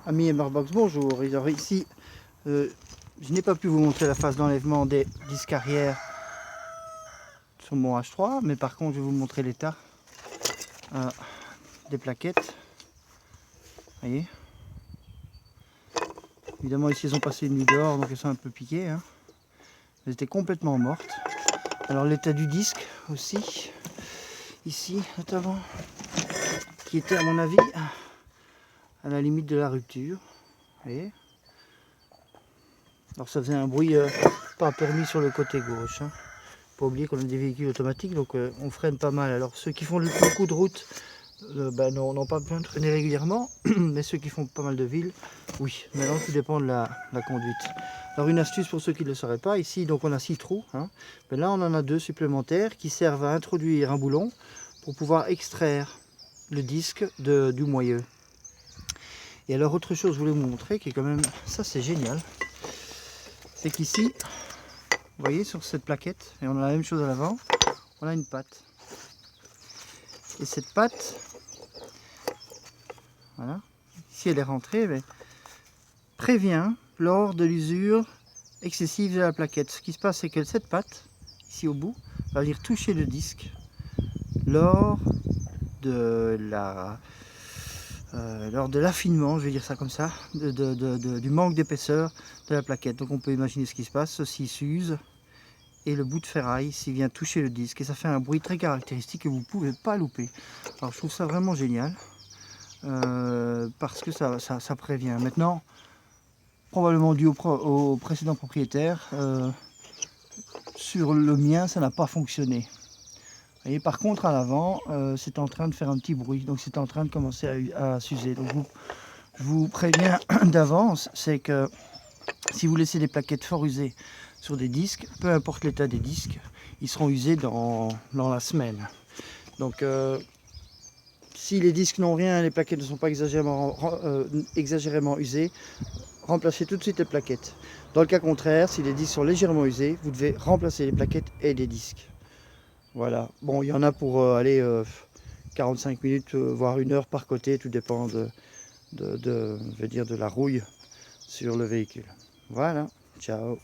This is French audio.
Amis MRBox, bonjour. Alors ici, je n'ai pas pu vous montrer la phase d'enlèvement des disques arrière sur mon H3, mais par contre je vais vous montrer l'état des plaquettes. Vous voyez, évidemment ici elles ont passé une nuit dehors, donc elles sont un peu piquées, hein. Elles étaient complètement mortes. Alors l'état du disque aussi, ici notamment, qui était à mon avis à la limite de la rupture. Vous voyez, alors ça faisait un bruit pas permis sur le côté gauche, hein. Pas oublier qu'on a des véhicules automatiques, donc on freine pas mal. Alors ceux qui font beaucoup de route n'ont pas besoin de freiner régulièrement, mais ceux qui font pas mal de villes, oui. Maintenant tout dépend de la conduite. Alors une astuce pour ceux qui ne le sauraient pas, ici donc on a 6 trous, hein. Mais là on en a 2 supplémentaires qui servent à introduire un boulon pour pouvoir extraire le disque du moyeu. Et alors autre chose je voulais vous montrer, qui est quand même, ça c'est génial, c'est qu'ici, vous voyez sur cette plaquette, et on a la même chose à l'avant, on a une patte. Et cette patte, voilà, ici elle est rentrée, mais prévient lors de l'usure excessive de la plaquette. Ce qui se passe, c'est que cette patte, ici au bout, va venir toucher le disque lors de l'affinement, je vais dire ça comme ça, du manque d'épaisseur de la plaquette. Donc on peut imaginer ce qui se passe, ceci s'use. Et le bout de ferraille s'il vient toucher le disque, et ça fait un bruit très caractéristique que vous ne pouvez pas louper. Alors je trouve ça vraiment génial, parce que ça prévient. Maintenant, probablement dû au précédent propriétaire, sur le mien ça n'a pas fonctionné. Vous voyez, par contre à l'avant, c'est en train de faire un petit bruit, donc c'est en train de commencer à s'user. Donc je vous préviens d'avance, c'est que si vous laissez des plaquettes fort usées sur des disques, peu importe l'état des disques, ils seront usés dans la semaine. Donc si les disques n'ont rien, les plaquettes ne sont pas exagérément usées, remplacez tout de suite les plaquettes. Dans le cas contraire, si les disques sont légèrement usés, vous devez remplacer les plaquettes et les disques. Voilà. Bon, il y en a pour 45 minutes, voire 1 heure par côté, tout dépend je veux dire, de la rouille sur le véhicule. Voilà, ciao.